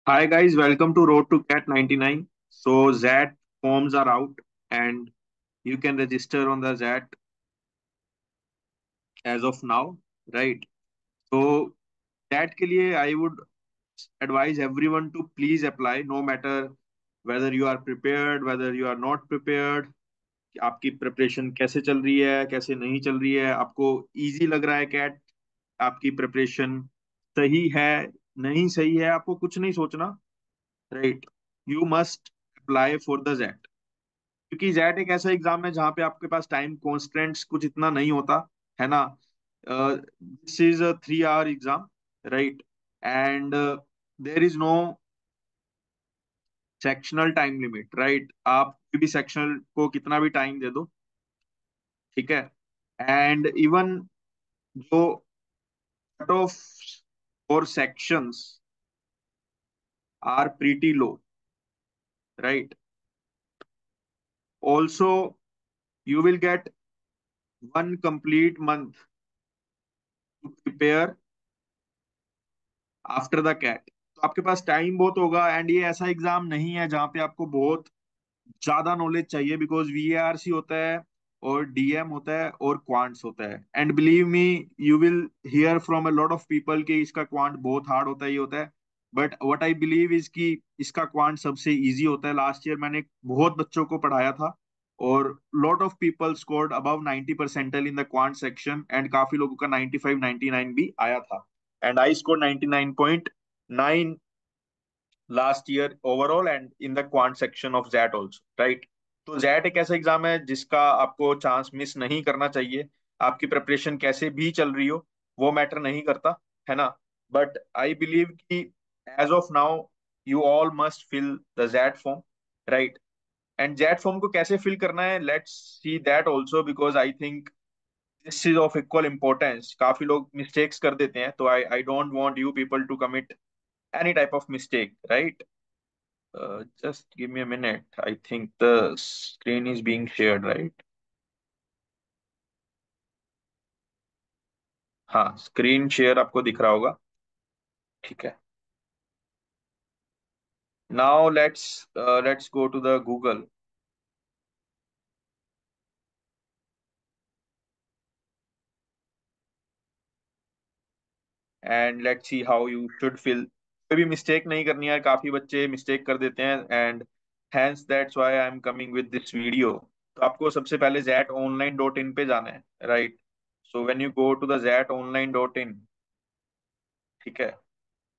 Hi guys, welcome to Road to Cat 99. So ZAT forms are out and you can register on the ZAT as of now, right? So that के लिए I would advise everyone to please apply no matter whether you are prepared, whether you are not prepared, कि आपकी preparation कैसे चल रही है, कैसे नहीं चल रही है, आपको इजी लग रहा है कैट, आपकी प्रिपरेशन सही है, नहीं सही है, आपको कुछ नहीं सोचना, right? You must apply for the XAT क्योंकि जैट एक ऐसा एग्जाम है जहाँ पे आपके पास टाइम कॉन्स्टेंट्स कुछ इतना नहीं होता है ना। This is a 3 hour exam, right? And there is no sectional time limit, right? आप कोई भी सेक्शनल को कितना भी टाइम दे दो, ठीक है। एंड इवन जो cut off for sections are pretty low, right? Also you will get 1 complete month to prepare after the CAT. तो आपके पास टाइम बहुत होगा एंड ये ऐसा एग्जाम नहीं है जहाँ पे आपको बहुत ज्यादा नॉलेज चाहिए, बिकॉज वीएआरसी होता है और डीएम होता है और क्वांट्स होता है। And believe me, you will hear from a lot of people कि इसका क्वांट बहुत हार्ड होता है, ये होता है। But what I believe is कि इसका क्वांट सबसे इजी होता है। लास्ट ईयर मैंने बहुत बच्चों को पढ़ाया था और lot of people scored above 90 percentile in the quant section and काफी लोगों का 95 99 भी आया था। And I score 99.9 last year overall and in the quant section of XAT also, right? तो जैट एक ऐसा एग्जाम है जिसका आपको चांस मिस नहीं करना चाहिए। आपकी प्रिपरेशन कैसे भी चल रही हो वो मैटर नहीं करता, है ना। बट आई बिलीव कि as of now you all must fill the JAT form, right? And JAT form को कैसे फिल करना है, let's see that also, because I think this is of equal importance. काफी लोग मिस्टेक्स कर देते हैं, तो I I don't want you people to commit any type of mistake, right? Just give me a minute. I think the screen is being shared, right? हाँ, screen share आपको दिख रहा होगा, ठीक है। Now let's go to the Google and let's see how you should fill। कोई भी mistake नहीं करनी है, काफी बच्चे मिस्टेक कर देते हैं and hence that's why I'm coming with this video। तो आपको सबसे पहले zatonline.in पे जाना है, right? So when you go to the zatonline.in, ठीक है,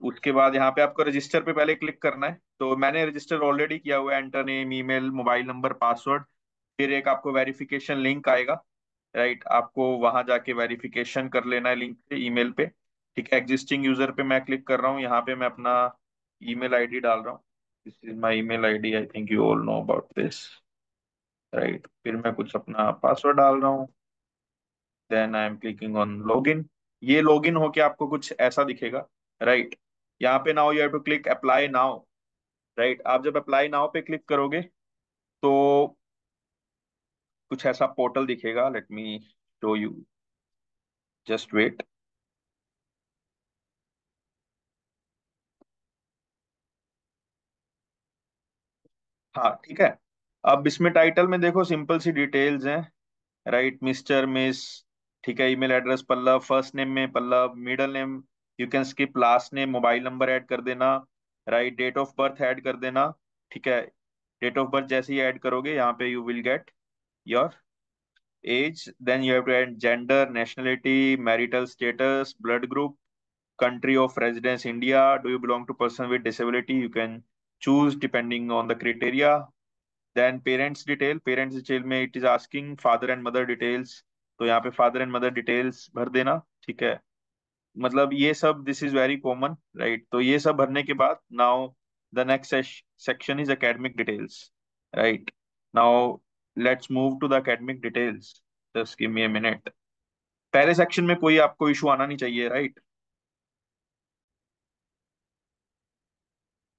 उसके बाद यहाँ पे आपको रजिस्टर पे पहले क्लिक करना है। तो मैंने रजिस्टर ऑलरेडी किया हुआ है, enter name, email, mobile number, password. फिर एक आपको वेरिफिकेशन लिंक आएगा, राइट? आपको वहां जाके वेरिफिकेशन कर लेना है लिंक पे, ईमेल पे, ठीक है। एग्जिस्टिंग यूजर पे मैं क्लिक कर रहा हूँ, यहाँ पे मैं अपना ईमेल आईडी डाल रहा हूँ। This is my email ID, I think you all know about this, right? फिर मैं कुछ अपना पासवर्ड डाल रहा हूँ, then I am clicking on login. ये लॉगिन होके आपको कुछ ऐसा दिखेगा, राइट? यहाँ पे now you have to click apply now, right? आप जब अप्लाई नाउ पे क्लिक करोगे तो कुछ ऐसा पोर्टल दिखेगा। Let me show you, just wait. हाँ, ठीक है। अब इसमें टाइटल में देखो, सिंपल सी डिटेल्स हैं, राइट? मिस्टर, मिस, ठीक है। Email address Pallav, first name में Pallav, middle name you can skip, last name, mobile number add कर देना, right? Date of birth add कर देना, ठीक है। डेट ऑफ बर्थ जैसे ही ऐड करोगे यहाँ पे you will get your age, then you have to add gender, nationality, marital status, blood group, country of residence India, do you belong to person with disability, you can choose depending on the criteria। then parents detail में it is asking father and mother details, तो यहाँ पे father and mother details भर देना, ठीक है। मतलब ये सब this is very common, right? तो ये सब भरने के बाद now the next section is academic details, right? Now let's move to the academic details। Just give me a minute। पहले सेक्शन में कोई आपको इशू आना नहीं चाहिए, राइट?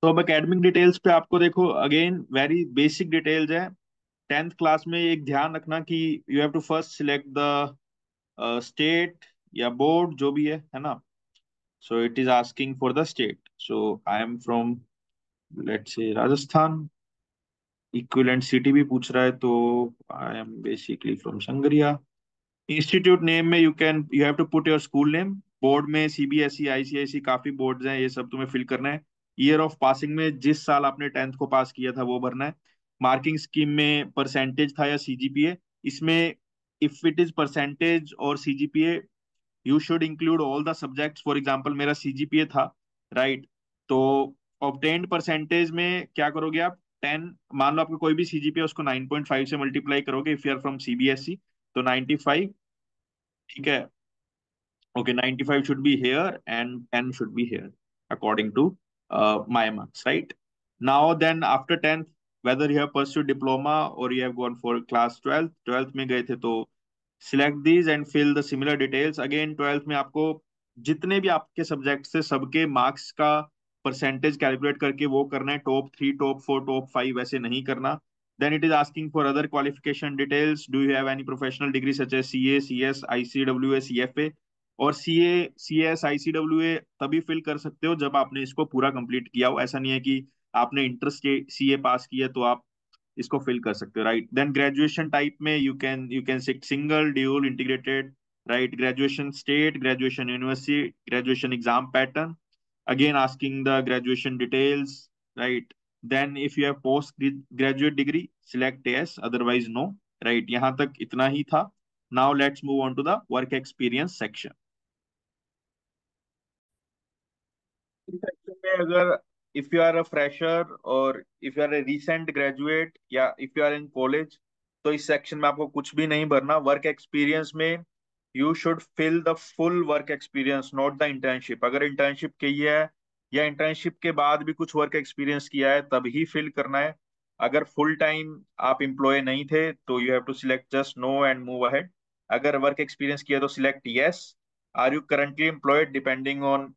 तो अब एकेडमिक डिटेल्स पे आपको देखो, अगेन वेरी बेसिक डिटेल्स है। 10th क्लास में एक ध्यान रखना कि you have to first select the state या बोर्ड जो भी है ना। So it is asking for the state, so I am from let's say Rajasthan. Equivalent city भी पूछ रहा है, तो I am basically from Sangaria. Institute name में you have to put your school name. Board में सीबीएसई, आईसीआईसी काफी boards हैं, ये सब तुम्हें फिल करना है। ईयर ऑफ पासिंग में जिस साल आपने 10th को पास किया था वो भरना है। मार्किंग स्कीम में परसेंटेज था या सीजीपीए। इसमें इफ इट इज परसेंटेज और CGPA, you should include all the subjects. For example मेरा सीजीपीए था, राइट? तो ऑब्टेन्ड परसेंटेज में क्या करोगे आप? 10, मान लो आपका कोई भी सीजीपीए, उसको 9.5 से मल्टीप्लाई करोगे if you are from CBSE, तो 95। ठीक है, okay, 95 should be here and 10 should be here according to my marks, right? Now then, after 10th, whether you have pursued diploma or you have gone for class 12th में गए थे, तो select these and fill the similar details. Again 12th में आपको जितने भी आपके subject से सबके मार्क्स का परसेंटेज कैलकुलेट करके वो करना है। टॉप 3, टॉप 4, टॉप 5 वैसे नहीं करना। Then it is asking for other qualification details. Do you have any professional degree such as CA, CS, ICWA, CFA? और CS, ICWA तभी फिल कर सकते हो जब आपने इसको पूरा कंप्लीट किया हो। ऐसा नहीं है कि आपने इंटर सीए पास किया तो आप इसको फिल कर सकते हो, राइट? देन ग्रेजुएशन टाइप में you can single, dual, integrated, right? Graduation state, graduation university, graduation exam pattern, again asking the graduation details, right? Then if you have post graduate degree, select yes, otherwise no, right? यहाँ तक इतना ही था। Now let's move on to the work experience section. इस section में अगर if you are a fresher और if you are a recent graduate या if you are in college, तो इस सेक्शन में आपको कुछ भी नहीं भरना। वर्क एक्सपीरियंस में you should fill the full work experience, not the internship. अगर इंटर्नशिप की है या इंटर्नशिप के बाद भी कुछ वर्क एक्सपीरियंस किया है तब ही फिल करना है। अगर फुल टाइम आप एम्प्लॉय नहीं थे तो you have to select just no and move ahead. अगर वर्क एक्सपीरियंस किया तो select yes. Are you currently employed, depending on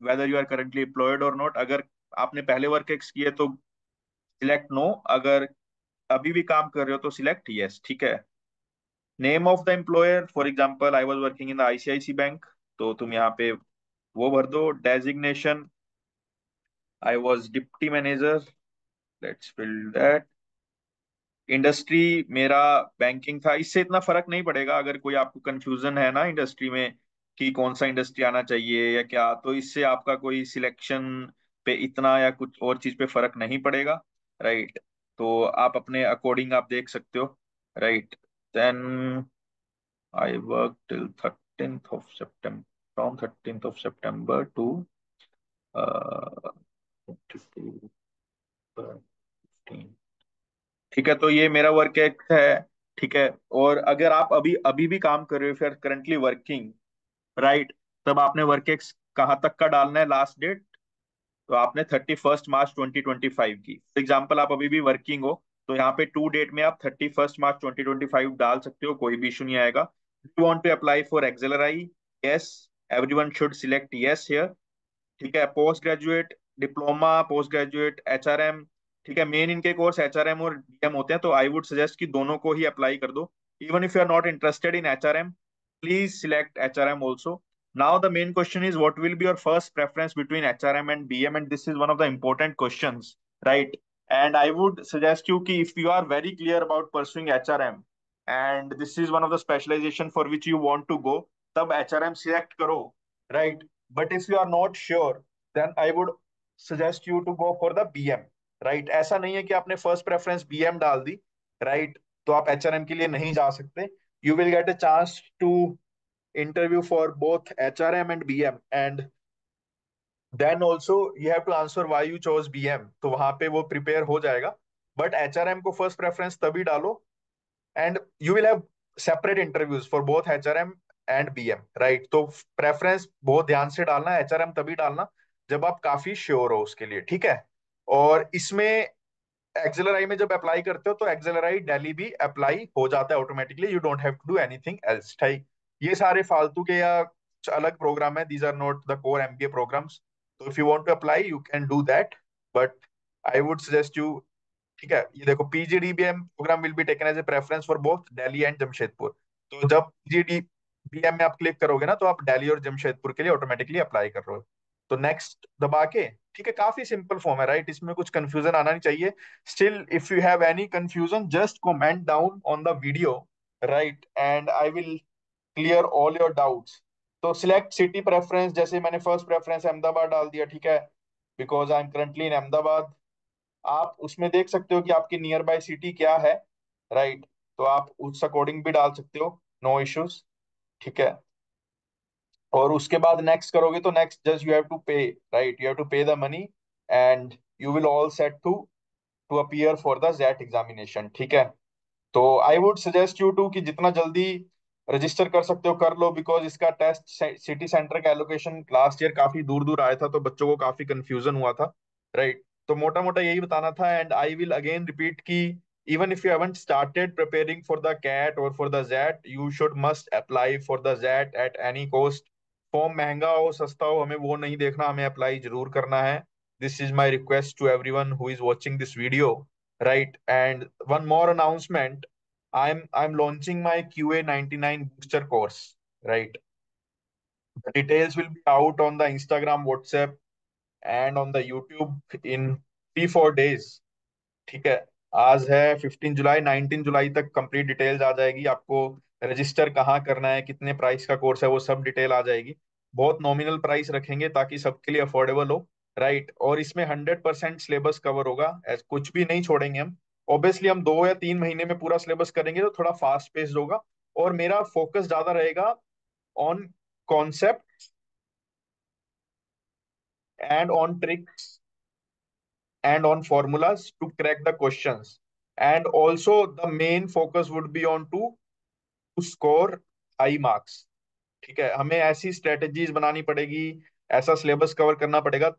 whether you are currently employed और नॉट। अगर आपने पहले वर्क एक्स किए तो सिलेक्ट नो, अगर अभी भी काम कर रहे हो तो सिलेक्ट यस, ठीक है? Name of the employer, for example I was working in the ICIC bank, तो तुम यहाँ पे वो भर दो। Designation, I was deputy manager, let's fill that. Industry मेरा बैंकिंग था। इससे इतना फर्क नहीं पड़ेगा। अगर कोई आपको कंफ्यूजन है ना इंडस्ट्री में कि कौन सा इंडस्ट्री आना चाहिए या क्या, तो इससे आपका कोई सिलेक्शन पे इतना या कुछ और चीज पे फर्क नहीं पड़ेगा, राइट? तो आप अपने अकॉर्डिंग आप देख सकते हो, right? Then I work till 13th of September, from 13th of September to 22, ठीक है? तो ये मेरा वर्क एक्ट है, ठीक है? और अगर आप अभी अभी भी काम कर रहे हो, फिर करंटली वर्किंग, राइट, तब आपने वर्क एक्ट कहाँ तक का डालना है, लास्ट डेट। तो आपने 31 मार्च 2025 की, फॉर एग्जाम्पल आप अभी भी वर्किंग हो तो यहाँ पे टू डेट में आप 31 मार्च 2025 डाल सकते हो, कोई भी इशू नहीं आएगा। You want to apply for Excelerate, yes, everyone should select yes here, ठीक है? Post graduate diploma, post graduate HRM, ठीक है? मेन इनके कोर्स एचआरएम और डीएम होते हैं, तो आई वुड सजेस्ट कि दोनों को ही अप्लाई कर दो। Even if you are not interested in HRM, please select HRM also. Now the main question is what will be your first preference between HRM and BM, and this is one of the important questions, right? And I would suggest you कि if you are very clear about pursuing HRM and this is one of the specialization for which you want to go, तब HRM select करो, right? But if you are not sure, then I would suggest you to go for the BM, right? ऐसा नहीं है कि आपने first preference BM डाल दी, right, तो आप एचआरएम के लिए नहीं जा सकते। You will get a chance to interview for both HRM and BM, and then also you have to answer why you chose BM, तो वहां पे वो प्रिपेयर हो जाएगा। बट एचआरएम को फर्स्ट प्रेफरेंस तभी डालो, and you will have separate interviews for both HRM and BM, right? तो प्रेफरेंस बहुत ध्यान से डालना, एचआरएम तभी डालना जब आप काफी श्योर हो उसके लिए, ठीक है? और इसमें एक्सेलराई में जब अप्लाई करते हो तो एक्सेलराई दिल्ली भी अप्लाई हो जाता है automatically, you don't have to do anything else, ठीक? ये सारे फालतू के या कुछ अलग प्रोग्राम है, these are not the core MBA programs. तो if you want to apply you can do that, but I would suggest you, ठीक है? ये देखो, PGDBM program will be taken as a preference for both Delhi and Jamshedpur. तो जब PGDBM में आप click करोगे ना, तो आप दिल्ली और जमशेदपुर के लिए ऑटोमेटिकली अप्लाई कर रहे हो। तो नेक्स्ट दबा के, ठीक है, काफी सिंपल फॉर्म है, राइट, इसमें कुछ कंफ्यूजन आना नहीं चाहिए। Still if you have any confusion just comment down on the video, right, and I will clear all your doubts. तो सिलेक्ट सिटी प्रेफरेंस, जैसे मैंने फर्स्ट प्रेफरेंस अहमदाबाद डाल दिया, ठीक है, because I am currently in Ahmedabad. आप उसमें देख सकते हो कि आपकी नियर बाय सिटी क्या है, राइट, तो आप उस अकॉर्डिंग भी डाल सकते हो, नो इश्यूज, ठीक है। और उसके बाद नेक्स्ट करोगे तो next just you have to pay, right, you have to pay the money and you will all set to appear for the jet examination, ठीक है। तो I would suggest you to कि जितना जल्दी रजिस्टर कर सकते हो कर लो, बिकॉज इसका टेस्ट सिटी सेंटर का एलोकेशन लास्ट ईयर काफी दूर दूर आया था, तो बच्चों को काफी कंफ्यूजन हुआ था, राइट। तो मोटा मोटा यही बताना था, and I will again repeat कि even if you haven't started preparing for the cat or for the zat, you should must apply for the zat at any cost। Form महंगा हो सस्ता हो हमें वो नहीं देखना, हमें अप्लाई जरूर करना है। This is my request to everyone who is watching this video, right? And one more announcement, I'm launching my QA 99 booster course, right? The details will be out on the Instagram, WhatsApp, and on the YouTube in 3-4 days, ठीक है। आज है 15 जुलाई, 19 जुलाई तक complete details आ जाएगी आपको। Register कहाँ करना है, कितने प्राइस का कोर्स है, वो सब डिटेल आ जाएगी। बहुत नॉमिनल प्राइस रखेंगे ताकि सबके लिए अफोर्डेबल हो, राइट। और इसमें 100% सिलेबस कवर होगा, कुछ भी नहीं छोड़ेंगे हम। ऑब्वियसली हम 2 या 3 महीने में पूरा सिलेबस करेंगे तो थोड़ा फास्ट पेस्ड होगा, और मेरा फोकस ज्यादा रहेगा on concept and on tricks and on formulas to crack the questions. And also the main focus would be on to score high marks, ठीक है। हमें ऐसी स्ट्रेटेजीज बनानी पड़ेगी, ऐसा सिलेबस कवर करना पड़ेगा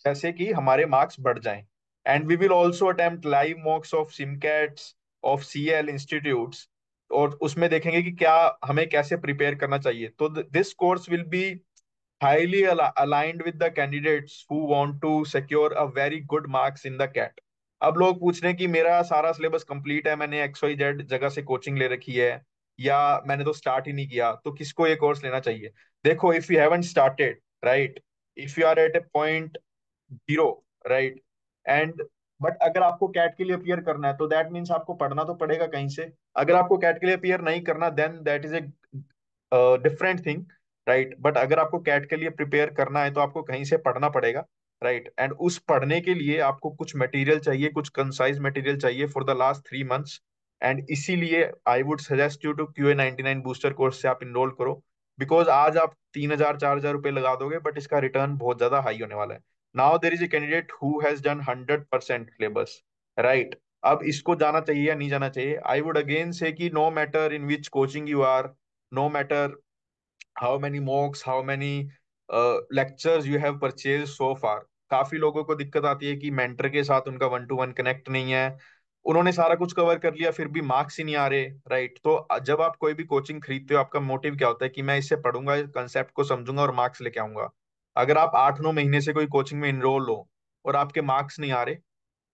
जैसे कि हमारे मार्क्स बढ़ जाएं। And we will also attempt live mocks of SimCATs of CL institutes, और उसमें देखेंगे कि क्या हमें कैसे प्रिपेयर करना चाहिए। तो this course will be highly aligned with the candidates who want to secure a very good marks in the CAT। अब लोग पूछ रहे हैं कि मेरा सारा सिलेबस कंप्लीट है, मैंने XYZ जगह से कोचिंग ले रखी है, या मैंने तो स्टार्ट ही नहीं किया, तो किसको ये कोर्स लेना चाहिए। देखो, if you haven't started, right, if you are at a point zero, right, and but अगर आपको कैट के लिए अपियर करना है तो दैट मीन्स आपको पढ़ना तो पड़ेगा कहीं से। अगर आपको कैट के लिए अपियर नहीं करना, then that is a different thing, right. But अगर आपको कैट के लिए प्रिपेयर करना है तो आपको कहीं से पढ़ना पड़ेगा, राइट। एंड उस पढ़ने के लिए आपको कुछ मटेरियल चाहिए, कुछ कंसाइज मटेरियल चाहिए for the last 3 months. And इसीलिए I would suggest you to QA 99 booster course से आप इनरोल करो, बिकॉज आज आप 3,000 4,000 रुपये लगा दोगे, बट इसका रिटर्न बहुत ज्यादा हाई होने वाला है। Now there is a candidate who has done 100% syllabus, right. अब इसको जाना चाहिए या नहीं जाना चाहिए। आई वुड अगेन से कि no matter in which coaching you are, no matter how many mocks, how many lectures you have purchased so far। काफी लोगों को दिक्कत आती है कि मेंटर के साथ उनका 1-to-1 कनेक्ट नहीं है, उन्होंने सारा कुछ कवर कर लिया फिर भी मार्क्स ही नहीं आ रहे, राइट। तो जब आप कोई भी कोचिंग खरीदते हो, आपका मोटिव क्या होता है कि मैं इससे पढ़ूंगा, कंसेप्ट को समझूंगा और मार्क्स लेके आऊंगा। अगर आप 8-9 महीने से कोई कोचिंग में इनरोल हो और आपके मार्क्स नहीं आ रहे,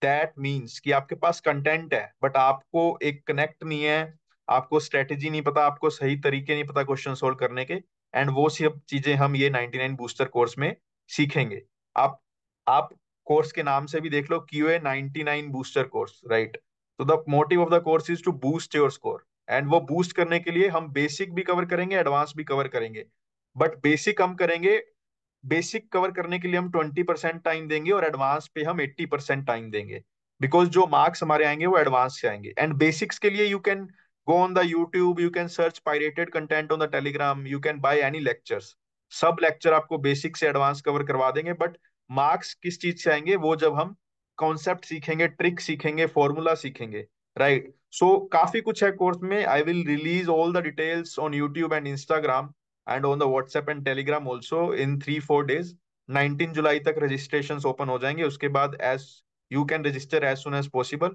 दैट मीन्स कि आपके पास कंटेंट है बट आपको एक कनेक्ट नहीं है, आपको स्ट्रेटेजी नहीं पता, आपको सही तरीके नहीं पता क्वेश्चन सोल्व करने के। एंड वो सब चीजें हम ये 99 बूस्टर कोर्स में सीखेंगे। आप आप कोर्स के नाम से भी देख लो, QA 99 बूस्टर कोर्स, राइट। तो the motive of the course is to boost your score, and वो बूस्ट करने के लिए हम बेसिक भी कवर करेंगे, एडवांस भी कवर करेंगे। बट बेसिक हम करेंगे, बेसिक कवर करने के लिए हम 20% टाइम देंगे और एडवांस पे हम 80% टाइम देंगे, बिकॉज जो मार्क्स हमारे आएंगे वो एडवांस से आएंगे। एंड बेसिक्स के लिए you can go on the YouTube, you can search pirated content on the Telegram, you can by any lectures. सब लेक्चर आपको बेसिक से एडवांस कवर करवा देंगे, बट मार्क्स किस चीज से आएंगे, वो जब हम कॉन्सेप्ट सीखेंगे, ट्रिक सीखेंगे, फॉर्मूला सीखेंगे, राइट। सो काफी कुछ है कोर्स में। I will release all the details on YouTube and Instagram and on the WhatsApp and Telegram also in 3-4 days। 19 जुलाई तक registrations open हो जाएंगे, उसके बाद as you can register as soon as possible।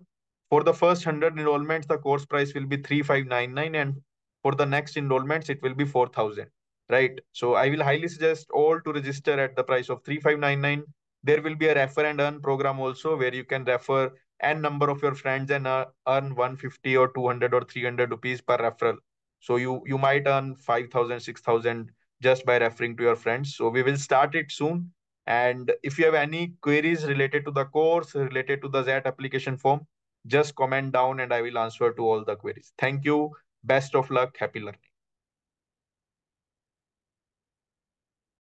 For the first 100 enrollments the course price will be 3,599, and for the next enrollments it will be 4,000, right? So I will highly suggest all to register at the price of 3,599। There will be a refer and earn program also where you can refer n number of your friends and earn 150 or 200 or 300 rupees per referral। So you might earn 5,000 6,000 just by referring to your friends, so we will start it soon। And if you have any queries related to the course, related to the ZAT application form, just comment down and I will answer to all the queries. Thank you. Best of luck. Happy learning.